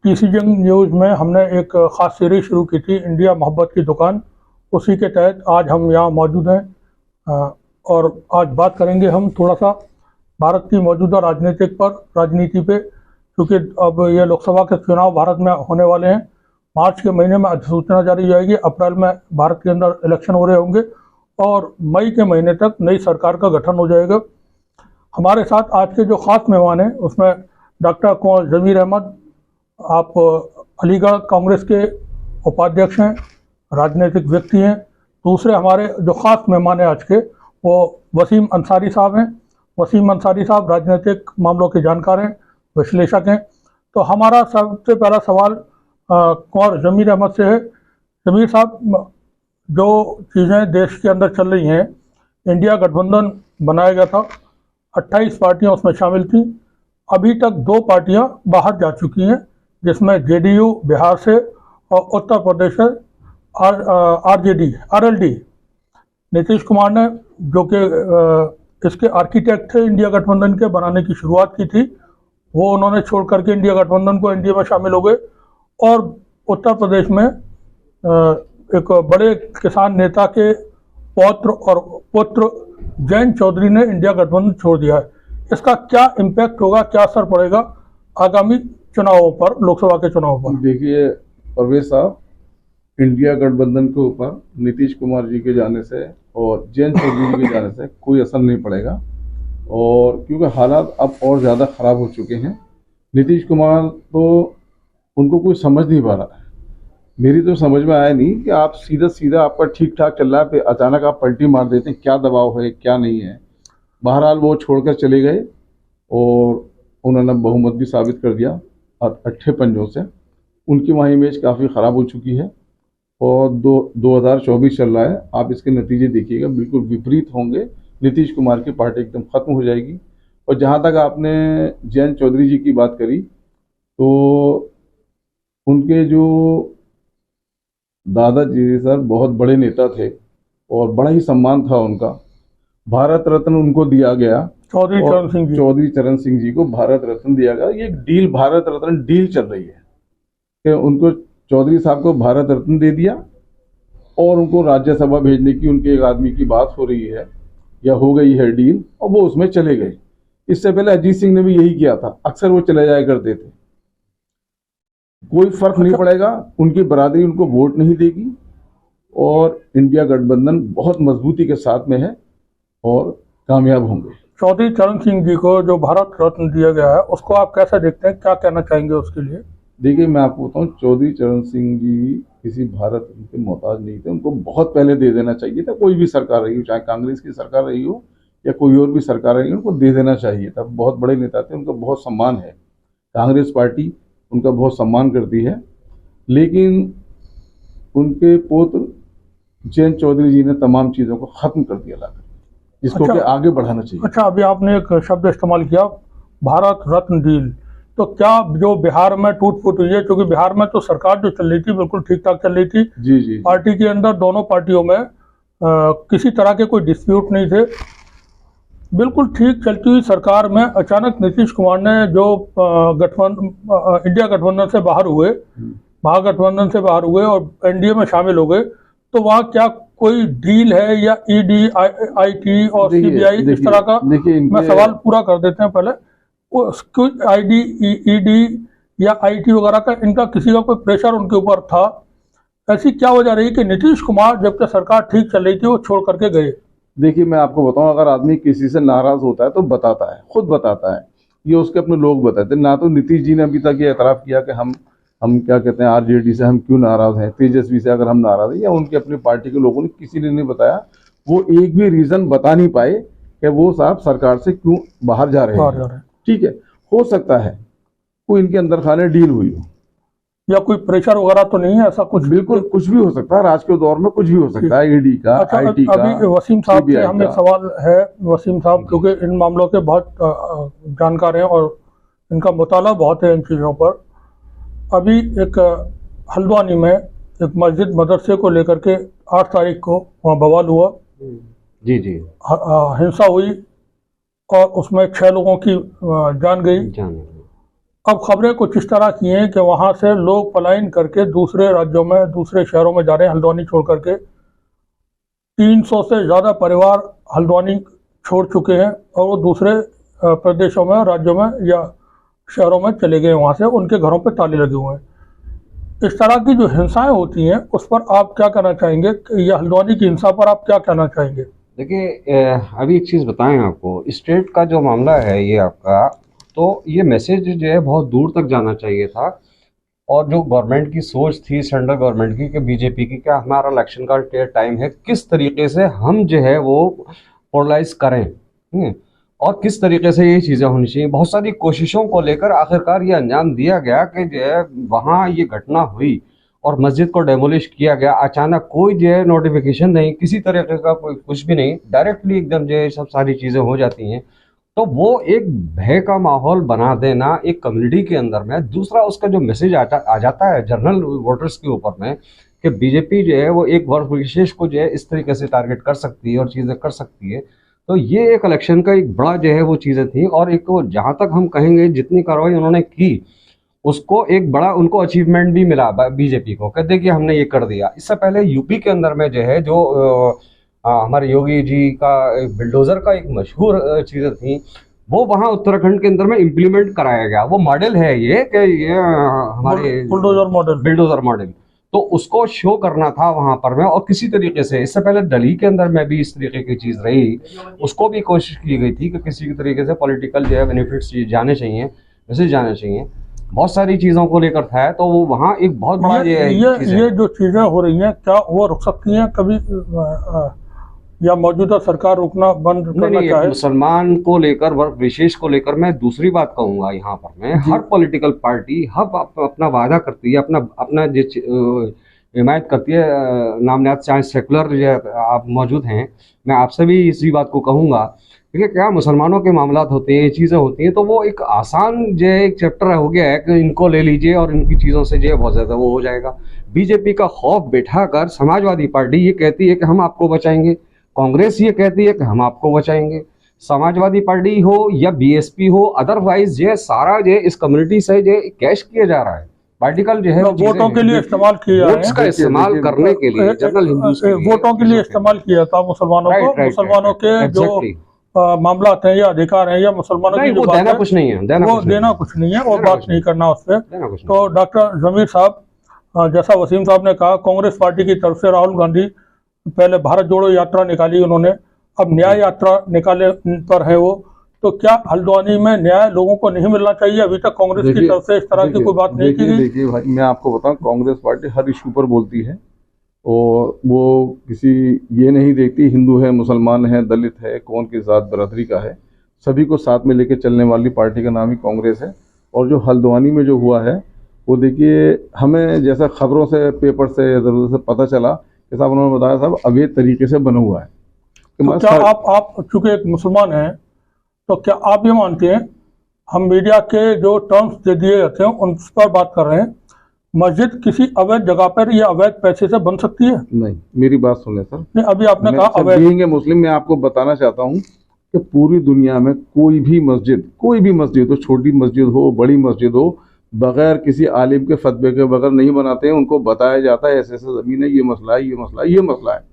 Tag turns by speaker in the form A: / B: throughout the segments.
A: टीसीजंग news में हमने एक ख़ास सीरीज शुरू की थी, इंडिया मोहब्बत की दुकान। उसी के तहत आज हम यहाँ मौजूद हैं और आज बात करेंगे हम थोड़ा सा भारत की मौजूदा राजनीति पे, क्योंकि अब ये लोकसभा के चुनाव भारत में होने वाले हैं। मार्च के महीने में अधिसूचना जारी हो जाएगी, अप्रैल में भारत के अंदर इलेक्शन हो रहे होंगे और मई के महीने तक नई सरकार का गठन हो जाएगा। हमारे साथ आज के जो ख़ास मेहमान हैं उसमें डॉक्टर कुंवर जमीर अहमद, आप अलीगढ़ कांग्रेस के उपाध्यक्ष हैं, राजनीतिक व्यक्ति हैं। दूसरे हमारे जो ख़ास मेहमान हैं आज के, वो वसीम अंसारी साहब हैं। वसीम अंसारी साहब राजनीतिक मामलों के जानकार हैं, विश्लेषक हैं। तो हमारा सबसे पहला सवाल कुंवर जमीर अहमद से है। जमीर साहब, जो चीज़ें देश के अंदर चल रही हैं, इंडिया गठबंधन बनाया गया था, 28 पार्टियां उसमें शामिल थी। अभी तक 2 पार्टियां बाहर जा चुकी हैं, जिसमें जेडीयू बिहार से और उत्तर प्रदेश से आरएलडी। नीतीश कुमार ने, जो कि इसके आर्किटेक्ट थे, इंडिया गठबंधन के बनाने की शुरुआत की थी, वो उन्होंने छोड़ करके इंडिया गठबंधन को एनडीए में शामिल हो गए। और उत्तर प्रदेश में एक बड़े किसान नेता के पौत्र और पुत्र जयंत चौधरी ने इंडिया गठबंधन छोड़ दिया है। इसका क्या इम्पैक्ट होगा, क्या असर पड़ेगा आगामी चुनावों पर, लोकसभा के चुनावों पर?
B: देखिए परवेज साहब, इंडिया गठबंधन के ऊपर नीतीश कुमार जी के जाने से और जयंत चौधरी जी के जाने से कोई असर नहीं पड़ेगा, और क्योंकि हालात अब और ज़्यादा ख़राब हो चुके हैं। नीतीश कुमार तो उनको कोई समझ नहीं पा रहा है। मेरी तो समझ में आया नहीं कि आप सीधा आपका ठीक ठाक चल रहा है, पे अचानक आप पलटी मार देते हैं। क्या दबाव है, क्या नहीं है। बहरहाल वो छोड़कर चले गए और उन्होंने बहुमत भी साबित कर दिया अट्ठे पंजों से। उनकी वहाँ इमेज काफ़ी ख़राब हो चुकी है और 2024 चल रहा है। आप इसके नतीजे देखिएगा, बिल्कुल विपरीत होंगे। नीतीश कुमार की पार्टी एकदम ख़त्म हो जाएगी। और जहाँ तक आपने जयंत चौधरी जी की बात करी, तो उनके जो दादाजी सर बहुत बड़े नेता थे और बड़ा ही सम्मान था उनका। भारत रत्न उनको दिया गया, चौधरी चरण सिंह जी को भारत रत्न दिया गया। ये डील, भारत रत्न डील चल रही है कि उनको चौधरी साहब को भारत रत्न दे दिया और उनको राज्यसभा भेजने की उनके एक आदमी की बात हो रही है या हो गई है डील, और वो उसमें चले गए। इससे पहले अजीत सिंह ने भी यही किया था, अक्सर वो चले जाया करते थे। कोई फर्क नहीं पड़ेगा, उनकी बरादरी उनको वोट नहीं देगी और इंडिया गठबंधन बहुत मजबूती के साथ में है और कामयाब होंगे।
A: चौधरी चरण सिंह जी को जो भारत रत्न दिया गया है, उसको आप कैसे देखते हैं, क्या कहना चाहेंगे उसके लिए?
B: देखिए, मैं आपको बताऊं, चौधरी चरण सिंह जी किसी भारत रत्न के मोहताज नहीं थे। उनको बहुत पहले दे देना चाहिए था। कोई भी सरकार रही हो, चाहे कांग्रेस की सरकार रही हो या कोई और भी सरकार रही हो, उनको दे देना चाहिए था। बहुत बड़े नेता थे, उनका बहुत सम्मान है। कांग्रेस पार्टी उनका बहुत सम्मान करती है, लेकिन उनके पुत्र जयंत चौधरी जी ने तमाम चीज़ों को ख़त्म कर दिया लाकर, जिसको कि आगे बढ़ाना चाहिए।
A: अच्छा, अभी आपने एक शब्द इस्तेमाल किया, भारत रत्न डील। तो क्या जो बिहार में टूट फूट हुई है, क्योंकि बिहार में तो सरकार जो चल रही थी बिल्कुल ठीक ठाक चल रही थी।
B: जी।
A: पार्टी के अंदर दोनों पार्टियों में किसी तरह के कोई डिस्प्यूट नहीं थे, बिल्कुल ठीक चलती हुई सरकार में अचानक नीतीश कुमार ने जो इंडिया गठबंधन से बाहर हुए, महागठबंधन से बाहर हुए और एनडीए में शामिल हो गए, तो वहाँ क्या कोई डील है या ईडी, आईटी और सीबीआई इस तरह का? मैं सवाल पूरा कर देते हैं पहले। आईडी, ईडी या आईटी वगैरह का इनका किसी का कोई प्रेशर उनके ऊपर था? ऐसी क्या वजह रही कि नीतीश कुमार जबकि सरकार ठीक चल रही थी वो छोड़ करके गए?
B: देखिए, मैं आपको बताऊं, अगर आदमी किसी से नाराज होता है तो बताता है, खुद बताता है। ये उसके अपने लोग बताते हैं। ना तो नीतीश जी ने अभी तक ये एतराफ़ किया कि हम क्या कहते हैं, आरजेडी से हम क्यों नाराज हैं, तेजस्वी से अगर हम नाराज हैं, या उनकी अपनी पार्टी के लोगों ने किसी ने नहीं बताया। वो एक भी रीज़न बता नहीं पाए कि वो साहब सरकार से क्यों बाहर जा रहे हैं। ठीक है, हो सकता है कोई इनके अंदर खाने डील हुई हो
A: या कोई प्रेशर वगैरह तो नहीं है ऐसा कुछ?
B: बिल्कुल कुछ भी हो सकता है। आज के दौर में कुछ भी हो सकता है, ईडी का, आईटी का।
A: अभी वसीम साहब से हमें सवाल है, वसीम साहब क्योंकि इन मामलों के बहुत जानकार हैं और इनका मुताला बहुत है इन चीज़ों पर। अभी एक हल्द्वानी में एक मस्जिद मदरसे को लेकर के 8 तारीख को वहाँ बवाल हुआ।
C: जी।
A: हिंसा हुई और उसमें 6 लोगों की जान गई। अब खबरें कुछ इस तरह की हैं कि वहाँ से लोग पलायन करके दूसरे राज्यों में, दूसरे शहरों में जा रहे हैं, हल्द्वानी छोड़ करके। 300 से ज़्यादा परिवार हल्द्वानी छोड़ चुके हैं और वो दूसरे प्रदेशों में, राज्यों में या शहरों में चले गए। वहाँ से उनके घरों पे ताले लगे हुए हैं। इस तरह की जो हिंसाएं होती हैं उस पर आप क्या कहना चाहेंगे, या हल्द्वानी की हिंसा पर आप क्या कहना चाहेंगे?
C: देखिए, अभी एक चीज़ बताएं आपको, स्टेट का जो मामला है ये आपका, तो ये मैसेज जो है बहुत दूर तक जाना चाहिए था। और जो गवर्नमेंट की सोच थी, सेंट्रल गवर्नमेंट की, कि बीजेपी की, क्या हमारा इलेक्शन का टाइम है, किस तरीके से हम जो है वो पोलराइज करें, और किस तरीके से ये चीज़ें होनी चाहिए। बहुत सारी कोशिशों को लेकर आखिरकार ये अंजाम दिया गया कि जो है वहाँ ये घटना हुई और मस्जिद को डेमोलिश किया गया। अचानक कोई जो है नोटिफिकेशन नहीं, किसी तरीके का कोई कुछ भी नहीं, डायरेक्टली एकदम जो है सब सारी चीज़ें हो जाती हैं। तो वो एक भय का माहौल बना देना एक कम्युनिटी के अंदर में। दूसरा, उसका जो मैसेज आ जाता है जनरल वोटर्स के ऊपर में कि बीजेपी जो है वो एक वर्ग विशेष को जो है इस तरीके से टारगेट कर सकती है और चीज़ें कर सकती है। तो ये एक इलेक्शन का एक बड़ा जो है वो चीज़ें थी। और एक जहाँ तक हम कहेंगे जितनी कार्रवाई उन्होंने की उसको एक बड़ा उनको अचीवमेंट भी मिला बीजेपी को, कहते कि हमने ये कर दिया। इससे पहले यूपी के अंदर में जो है जो हमारे योगी जी का बिल्डोज़र का एक मशहूर चीज़ें थी, वो वहाँ उत्तराखंड के अंदर में इम्प्लीमेंट कराया गया। वो मॉडल है ये कि ये हमारे बिल्डोज़र मॉडल, तो उसको शो करना था वहाँ पर में। और किसी तरीके से इससे पहले दिल्ली के अंदर में भी इस तरीके की चीज़ रही, उसको भी कोशिश की गई थी कि किसी तरीके से पॉलिटिकल जो है बेनिफिट्स जाने चाहिए, मैसेज जाने चाहिए, बहुत सारी चीज़ों को लेकर था। तो वो वहाँ एक बहुत बड़ा
A: ये जो चीज़ें हो रही हैं, क्या वो रुक सकती हैं कभी, या मौजूदा सरकार रुकना बंद करना चाहे?
C: मुसलमान को लेकर, वर्ग विशेष को लेकर मैं दूसरी बात कहूँगा यहाँ पर मैं, हर पॉलिटिकल पार्टी हर अपना वादा करती है, अपना जो हिमायत करती है, नामनात चाहे सेकुलर जो आप मौजूद हैं, मैं आपसे भी इसी बात को कहूँगा। क्योंकि क्या मुसलमानों के मामला होते हैं, ये चीज़ें होती हैं, तो वो एक आसान जो एक चैप्टर हो गया है कि इनको ले लीजिए और इनकी चीज़ों से जो है बहुत ज़्यादा वो हो जाएगा। बीजेपी का खौफ बैठाकर समाजवादी पार्टी ये कहती है कि हम आपको बचाएंगे, कांग्रेस ये कहती है कि हम आपको बचाएंगे। समाजवादी पार्टी हो या बीएसपी हो, अदरवाइज जो सारा जो इस कम्युनिटी से जो कैश किया जा रहा है, पार्टिकल जो है
A: वोटों के लिए इस्तेमाल किया है,
C: वोट्स का इस्तेमाल करने के लिए, जनरल हिंदू
A: वोटों के लिए इस्तेमाल किया था मुसलमानों को। मुसलमानों के जो मामला हैं या अधिकार हैं या मुसलमानों की जो
C: देना कुछ नहीं है,
A: वो देना कुछ नहीं है और बात नहीं करना उस पर। तो डॉक्टर जमीर साहब, जैसा वसीम साहब ने कहा, कांग्रेस पार्टी की तरफ से राहुल गांधी पहले भारत जोड़ो यात्रा निकाली उन्होंने, अब न्याय यात्रा निकाले पर है वो। तो क्या हल्द्वानी में न्याय लोगों को नहीं मिलना चाहिए? अभी तक कांग्रेस की तरफ से इस तरह की कोई बात नहीं की गई।
B: देखिए भाई, मैं आपको बताऊं, कांग्रेस पार्टी हर इशू पर बोलती है और वो किसी ये नहीं देखती हिंदू है, मुसलमान है, दलित है, कौन किस जात बरादरी का है, सभी को साथ में लेके चलने वाली पार्टी का नाम ही कांग्रेस है। और जो हल्द्वानी में जो हुआ है वो देखिए, हमें जैसा खबरों से, पेपर से, इधर से पता चला कि साहब उन्होंने बताया साहब अवैध तरीके से बना हुआ है।
A: तो क्या आप चूंकि एक मुसलमान हैं, तो क्या आप ये मानते हैं, हम मीडिया के जो टर्म्स दे दिए जाते हैं उन पर बात कर रहे हैं, मस्जिद किसी अवैध जगह पर या अवैध पैसे से बन सकती है?
B: नहीं, मेरी बात सुने सर।
A: नहीं, अभी आपने कहा अवैध
B: मुस्लिम। मैं आपको बताना चाहता हूँ कि पूरी दुनिया में कोई भी मस्जिद हो, छोटी मस्जिद हो, बड़ी मस्जिद हो, बगैर किसी आलिम के फतवे के बगैर नहीं बनाते हैं। उनको बताया जाता है ऐसे ऐसे ज़मीन है, ये मसला है, ये मसला है, ये मसला है,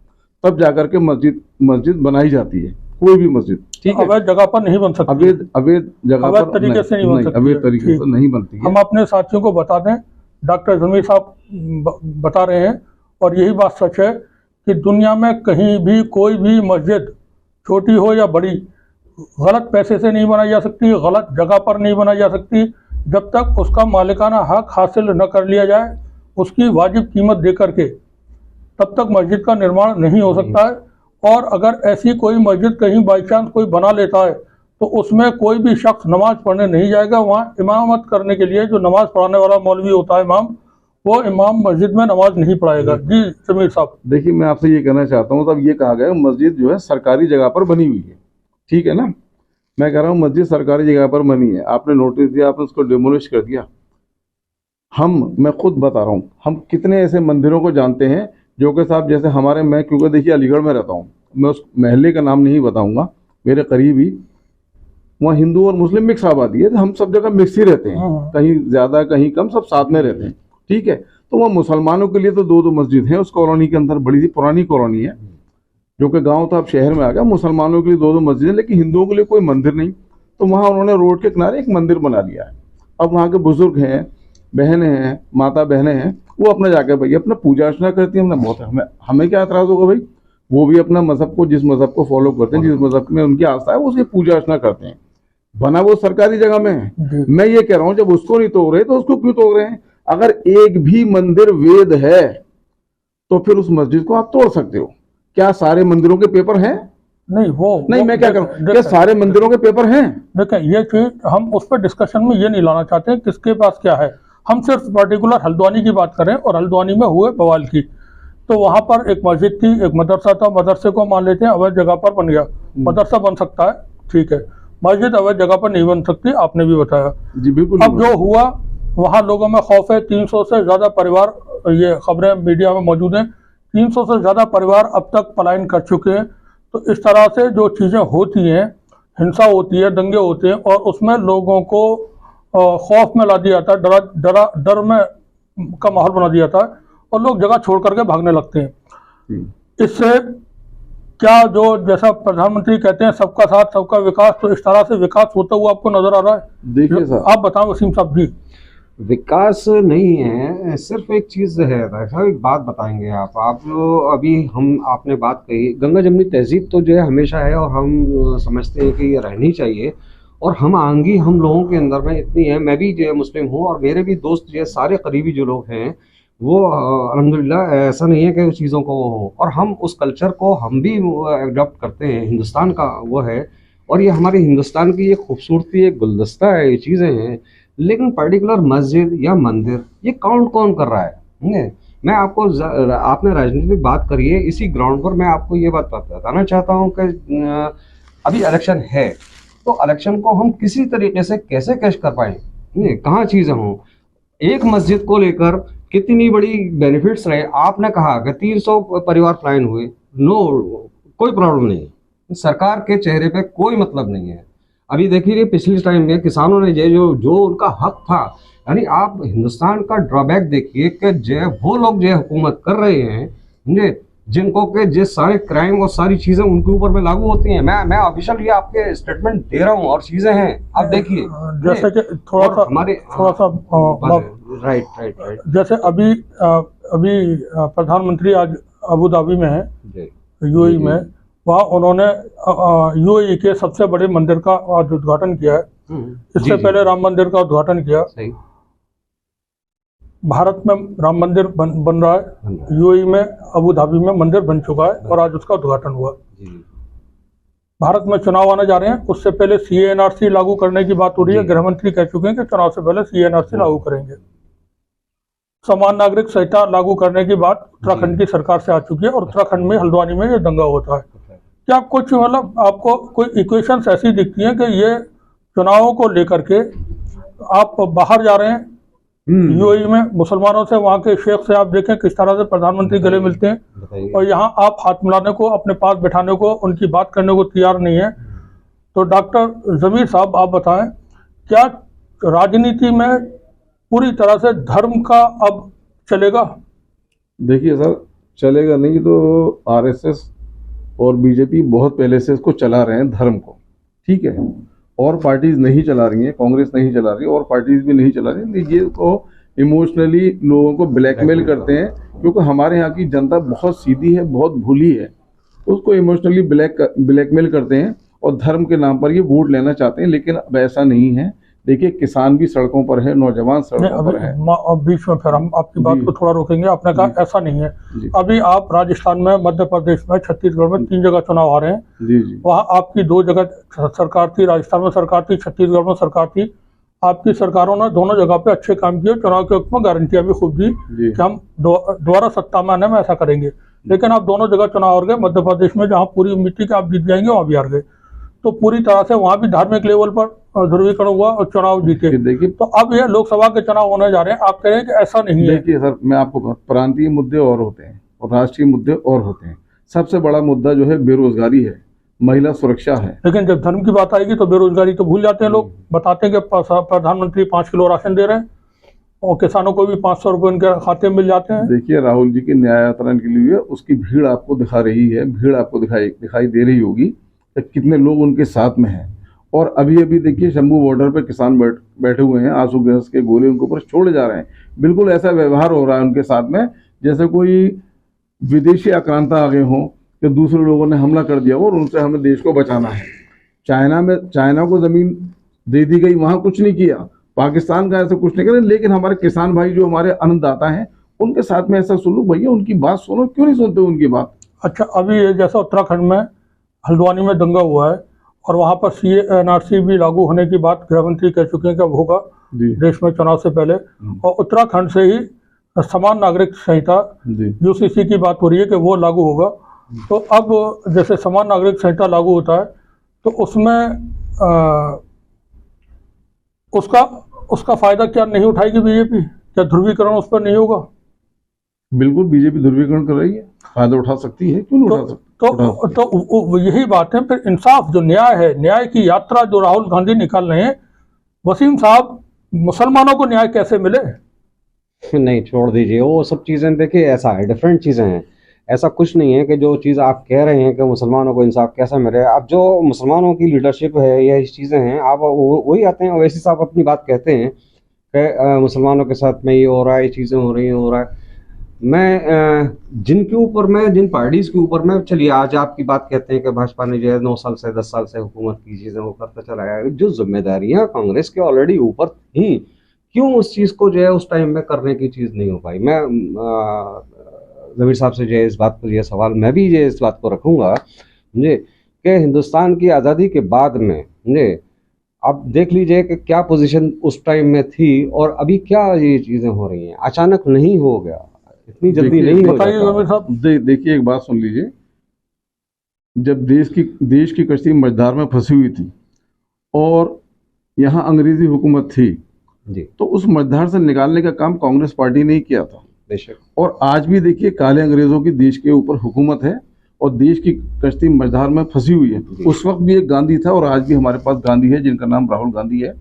B: तब जाकर के मस्जिद बनाई जाती है। कोई भी मस्जिद ठीक है, अवैध जगह पर नहीं बन सकती, अवैध जगह पर तरीके से नहीं बन सकती, अवैध तरीके से नहीं बनती है।
A: हम अपने साथियों को बता दें, डॉक्टर जमीर साहब बता रहे हैं और यही बात सच है कि दुनिया में कहीं भी कोई भी मस्जिद, छोटी हो या बड़ी, गलत पैसे से नहीं बनाई जा सकती, गलत जगह पर नहीं बनाई जा सकती, जब तक उसका मालिकाना हक हासिल न कर लिया जाए, उसकी वाजिब कीमत दे करके, तब तक मस्जिद का निर्माण नहीं हो सकता है। और अगर ऐसी कोई मस्जिद कहीं बाई चांस कोई बना लेता है तो उसमें कोई भी शख्स नमाज पढ़ने नहीं जाएगा। वहाँ इमामत करने के लिए जो नमाज पढ़ाने वाला मौलवी होता है, इमाम, वो इमाम मस्जिद में नमाज नहीं पढ़ाएगा। जी जमीर साहब।
B: देखिए, मैं आपसे ये कहना चाहता हूँ, तब ये कहा गया मस्जिद जो है सरकारी जगह पर बनी हुई है, ठीक है ना। मैं कह रहा हूँ मस्जिद सरकारी जगह पर बनी है, आपने नोटिस दिया, आपने उसको डिमोलिश कर दिया। मैं खुद बता रहा हूँ, हम कितने ऐसे मंदिरों को जानते हैं जो कि साहब, जैसे हमारे, मैं क्योंकि देखिए अलीगढ़ में रहता हूँ, मैं उस महल्ले का नाम नहीं बताऊँगा, मेरे करीब ही वहाँ हिंदू और मुस्लिम मिक्स आबादी है, तो हम सब जगह मिक्स ही रहते हैं, कहीं ज्यादा कहीं कम, सब साथ में रहते हैं, ठीक है। तो वहाँ मुसलमानों के लिए तो दो मस्जिद हैं उस कॉलोनी के अंदर, बड़ी सी पुरानी कॉलोनी है, जो कि गांव था अब शहर में आ गया। मुसलमानों के लिए दो मस्जिद है, लेकिन हिंदुओं के लिए कोई मंदिर नहीं। तो वहाँ उन्होंने रोड के किनारे एक मंदिर बना लिया है। अब वहाँ के बुजुर्ग हैं, बहनें हैं, माता बहनें हैं, वो अपना जाकर भाई अपना पूजा अर्चना करती हैं। हमें क्या एतराज होगा भाई, वो भी अपना मजहब को, जिस मजहब को फॉलो करते हैं, जिस मजहब में उनकी आस्था है, वो उसकी पूजा अर्चना करते हैं। बना वो सरकारी जगह में है। मैं ये कह रहा हूँ, जब उसको नहीं तोड़ रहे तो उसको क्यों तोड़ रहे हैं? अगर एक भी मंदिर वेद है तो फिर उस मस्जिद को आप तोड़ सकते हो। क्या सारे मंदिरों के पेपर हैं? नहीं, मैं क्या करूं, क्या सारे मंदिरों के पेपर हैं?
A: देखिए, ये चीज हम उस पर डिस्कशन में ये नहीं लाना चाहते हैं किसके पास क्या है। हम सिर्फ पर्टिकुलर हल्द्वानी की बात करें और हल्द्वानी में हुए बवाल की। तो वहां पर एक मस्जिद थी, एक मदरसा था, मदरसे को मान लेते हैं अवैध जगह पर बन गया। मदरसा बन सकता है, ठीक है, मस्जिद अवैध जगह पर नहीं बन सकती, आपने भी बताया
B: जी, बिल्कुल।
A: अब जो हुआ वहां लोगों में खौफ है। 300 से ज्यादा परिवार, ये खबरें मीडिया में मौजूद हैं, 300 से ज्यादा परिवार अब तक पलायन कर चुके हैं। तो इस तरह से जो चीजें होती हैं, हिंसा होती है, दंगे होते हैं, और उसमें लोगों को खौफ में ला दिया जाता है, डर में का माहौल बना दिया जाता है, और लोग जगह छोड़ करके भागने लगते हैं। इससे क्या, जो जैसा प्रधानमंत्री कहते हैं सबका साथ सबका विकास, तो इस तरह से विकास होता हुआ आपको नजर आ रहा है?
B: देखिए सर,
A: आप बताओ वसीम साहब जी।
C: विकास नहीं है, सिर्फ एक चीज है साहब, एक बात बताएंगे आप अभी आपने बात कही, गंगा जमनी तहजीब तो जो है हमेशा है, और हम समझते हैं कि ये रहनी चाहिए, और हम लोगों के अंदर में इतनी है। मैं भी जो है मुस्लिम हूँ, और मेरे भी दोस्त जो है सारे करीबी जो लोग हैं वो अल्हम्दुलिल्लाह, ऐसा नहीं है कि उस चीज़ों को वो हो, और हम उस कल्चर को हम भी एडॉप्ट करते हैं, हिंदुस्तान का वो है, और ये हमारे हिंदुस्तान की ये खूबसूरती, एक गुलदस्ता है, ये चीज़ें हैं। लेकिन पर्टिकुलर मस्जिद या मंदिर ये काउंट कौन कर रहा है? मैं आपको, आपने राजनीतिक बात करी है, इसी ग्राउंड पर मैं आपको ये बात बताना चाहता हूँ कि अभी इलेक्शन है, तो इलेक्शन को हम किसी तरीके से कैसे कैश कर पाए, कहाँ चीज़ें हों। एक मस्जिद को लेकर कितनी बड़ी बेनिफिट्स रहे। आपने कहा कि 300 परिवार फ्लाइन हुए, नो, कोई प्रॉब्लम नहीं, सरकार के चेहरे पे कोई मतलब नहीं है। अभी देखिए, पिछले टाइम में किसानों ने जो उनका हक था, यानी आप हिंदुस्तान का ड्रॉबैक देखिए कि जो वो लोग जो हुकूमत कर रहे हैं, जिनको के जिस सारे क्राइम और सारी चीजें उनके ऊपर में लागू होती हैं। मैं ऑफिशियल ये आपके स्टेटमेंट दे रहा हूँ, और चीजें हैं, आप देखिए।
A: जैसे कि थोड़ा सा
C: राइट
A: जैसे अभी प्रधानमंत्री आज अबू धाबी में है, यूएई में, वहाँ उन्होंने यूएई के सबसे बड़े मंदिर का आज उद्घाटन किया है। इससे पहले राम मंदिर का उद्घाटन किया। भारत में राम मंदिर बन रहा है, यूएई में अबू धाबी में मंदिर बन चुका है, और आज उसका उद्घाटन हुआ। भारत में चुनाव आने जा रहे हैं, उससे पहले CANRC लागू करने की बात हो रही है। गृह मंत्री कह चुके हैं कि चुनाव से पहले CANRC लागू करेंगे। समान नागरिक संहिता लागू करने की बात उत्तराखंड की सरकार से आ चुकी है, और उत्तराखंड में हल्द्वानी में ये दंगा होता है। क्या कुछ मतलब आपको कोई इक्वेशंस ऐसी दिखती हैं कि ये चुनावों को लेकर के आप बाहर जा रहे हैं यूएई में, मुसलमानों से, वहाँ के शेख से आप देखें किस तरह से प्रधानमंत्री गले मिलते हैं, और यहाँ आप हाथ मिलाने को, अपने पास बैठाने को, उनकी बात करने को तैयार नहीं है। तो डॉक्टर ज़मीर साहब, आप बताएं, क्या राजनीति में पूरी तरह से धर्म का अब चलेगा?
B: देखिए सर, चलेगा नहीं तो RSS और बीजेपी बहुत पहले से इसको चला रहे हैं, धर्म को, ठीक है, और पार्टीज नहीं चला रही हैं, कांग्रेस नहीं चला रही और पार्टीज भी नहीं चला रही। ये तो इमोशनली लोगों को ब्लैकमेल करते हैं, क्योंकि हमारे यहाँ की जनता बहुत सीधी है, बहुत भूली है, उसको इमोशनली ब्लैकमेल करते हैं, और धर्म के नाम पर ये वोट लेना चाहते हैं। लेकिन अब ऐसा नहीं है। देखिए, किसान भी सड़कों पर है, नौजवान सड़कों पर है।
A: अब बीच में फिर हम आपकी बात को थोड़ा रोकेंगे। आपने कहा ऐसा नहीं है। अभी आप राजस्थान में, मध्य प्रदेश में, छत्तीसगढ़ में 3 जगह चुनाव आ रहे हैं। वहाँ आपकी 2 जगह सरकार थी, राजस्थान में सरकार थी, छत्तीसगढ़ में सरकार थी। आपकी सरकारों ने दोनों जगह पे अच्छे काम किए, चुनाव के वक्त में गारंटियां भी खूब दी कि हम दोबारा सत्ता में आने में ऐसा करेंगे। लेकिन आप दोनों जगह चुनाव हार गए। मध्य प्रदेश में जहाँ पूरी उम्मीद थी कि आप जीत जाएंगे, वहाँ भी हार गए। तो पूरी तरह से वहाँ भी धार्मिक लेवल पर ध्रुवीकरण हुआ और चुनाव जीते।
B: देखिए,
A: तो अब ये लोकसभा के चुनाव होने जा रहे हैं, आप कह रहे हैं कि ऐसा नहीं है।
B: देखिए सर, मैं आपको प्रांतीय मुद्दे और होते हैं और राष्ट्रीय मुद्दे और होते हैं। सबसे बड़ा मुद्दा जो है बेरोजगारी है। महिला सुरक्षा है।
A: लेकिन जब धर्म की बात आएगी तो बेरोजगारी तो भूल जाते हैं लोग। बताते हैं कि प्रधानमंत्री 5 किलो राशन दे रहे हैं और किसानों को भी 500 रुपये उनके खाते में मिल जाते हैं।
B: देखिए राहुल जी की न्याय यात्रा के लिए उसकी भीड़ आपको दिखा रही है, भीड़ आपको दिखाई दे रही होगी कि कितने लोग उनके साथ में हैं। और अभी अभी देखिए शंभू बॉर्डर पे किसान बैठे हुए हैं, आंसू गैस के गोले उनके ऊपर छोड़े जा रहे हैं। बिल्कुल ऐसा व्यवहार हो रहा है उनके साथ में जैसे कोई विदेशी आक्रांता आ गए हों कि दूसरे लोगों ने हमला कर दिया और उनसे हमें देश को बचाना है। चाइना को जमीन दे दी गई, वहां कुछ नहीं किया, पाकिस्तान का ऐसा कुछ नहीं किया, लेकिन हमारे किसान भाई जो हमारे अन्नदाता हैं उनके साथ में ऐसा सुलूक। भैया उनकी बात सुनो, क्यों नहीं सुनते उनकी बात? अच्छा, अभी जैसा उत्तराखंड में हल्द्वानी में दंगा हुआ है और वहां पर CA/NRC भी लागू होने की बात गृहमंत्री कह चुके हैं कि अब होगा देश में चुनाव से पहले। और उत्तराखंड से ही समान नागरिक संहिता UCC की बात हो रही है कि वो लागू होगा। तो अब जैसे समान नागरिक संहिता लागू होता है तो उसमें उसका फायदा क्या नहीं उठाएगी बीजेपी? क्या ध्रुवीकरण उस पर नहीं होगा? बिल्कुल बीजेपी ध्रुवीकरण कर रही है, फायदा उठा सकती है, क्यों नहीं उठा सकती?
A: तो यही बात है। फिर इंसाफ जो न्याय है, न्याय की यात्रा जो राहुल गांधी निकाल रहे हैं, वसीम साहब मुसलमानों को न्याय कैसे मिले?
C: नहीं, छोड़ दीजिए वो सब चीज़ें। देखिए ऐसा है, डिफरेंट चीज़ें हैं। ऐसा कुछ नहीं है कि जो चीज़ आप कह रहे हैं कि मुसलमानों को इंसाफ कैसा मिले। अब जो मुसलमानों की लीडरशिप है, ये चीज़ें हैं, आप वही आते हैं वैसे साहब अपनी बात कहते हैं कि मुसलमानों के साथ में ये हो रहा है, ये चीज़ें हो रही हैं, हो रहा है। मैं जिन पार्टीज़ के ऊपर मैं, चलिए आज आपकी बात कहते हैं कि भाजपा ने जो है 9 साल से 10 साल से हुकूमत की चीज़ें वो करता चला है, जो जिम्मेदारियाँ कांग्रेस के ऑलरेडी ऊपर थी, क्यों उस चीज़ को जो है उस टाइम में करने की चीज़ नहीं हो पाई? मैं ज़मीर साहब से जो है इस बात पर यह सवाल मैं भी जो इस बात को रखूँगा मुझे कि हिंदुस्तान की आज़ादी के बाद में मुझे आप देख लीजिए कि क्या पोजीशन उस टाइम में थी और अभी क्या ये चीज़ें हो रही हैं। अचानक नहीं हो गया, इतनी जल्दी नहीं हो जाता।
B: देखिए एक बात सुन लीजिए, जब देश की कश्ती मझधार में फंसी हुई थी और यहाँ अंग्रेजी हुकूमत थी
C: जी,
B: तो उस मझधार से निकालने का काम कांग्रेस पार्टी ने ही किया था।
C: बेशक।
B: और आज भी देखिए काले अंग्रेजों की देश के ऊपर हुकूमत है और देश की कश्ती मझधार में फंसी हुई है। उस वक्त भी एक गांधी था और आज भी हमारे पास गांधी है जिनका नाम राहुल गांधी है।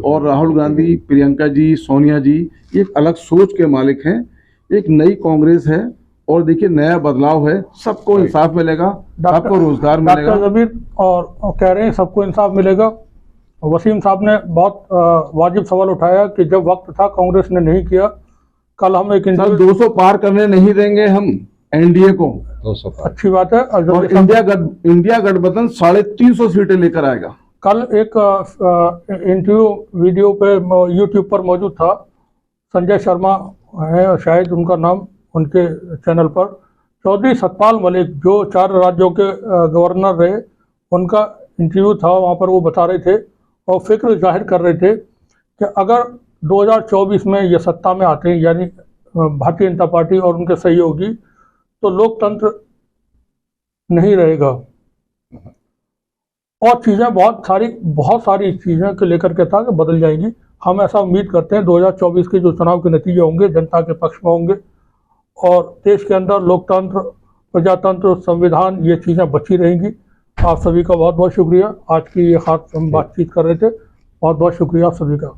B: और राहुल गांधी, प्रियंका जी, सोनिया जी एक अलग सोच के मालिक हैं। एक नई कांग्रेस है और देखिए नया बदलाव है, सबको इंसाफ मिलेगा, सबको रोजगार मिलेगा।
A: डॉक्टर जबीर और कह रहे हैं सबको इंसाफ मिलेगा। वसीम साहब ने बहुत वाजिब सवाल उठाया कि जब वक्त था कांग्रेस ने नहीं किया। कल हम एक
B: 200 पार करने नहीं देंगे हम एनडीए को।
C: 200 पार
A: अच्छी बात है।
B: और इंडिया गठबंधन 350 सीटें लेकर आएगा।
A: कल एक इंटरव्यू वीडियो पे यूट्यूब पर मौजूद था, संजय शर्मा है शायद उनका नाम, उनके चैनल पर चौधरी सतपाल मलिक जो 4 राज्यों के गवर्नर रहे, उनका इंटरव्यू था। वहाँ पर वो बता रहे थे और फिक्र जाहिर कर रहे थे कि अगर 2024 में ये सत्ता में आते हैं, यानी भारतीय जनता पार्टी और उनके सहयोगी, तो लोकतंत्र नहीं रहेगा और चीज़ें बहुत सारी चीज़ें को लेकर के था कि बदल जाएंगी। हम ऐसा उम्मीद करते हैं 2024 के जो चुनाव के नतीजे होंगे जनता के पक्ष में होंगे और देश के अंदर लोकतंत्र, प्रजातंत्र, संविधान, ये चीज़ें बची रहेंगी। आप सभी का बहुत बहुत शुक्रिया। आज की ये खास हम बातचीत कर रहे थे। बहुत बहुत शुक्रिया आप सभी का।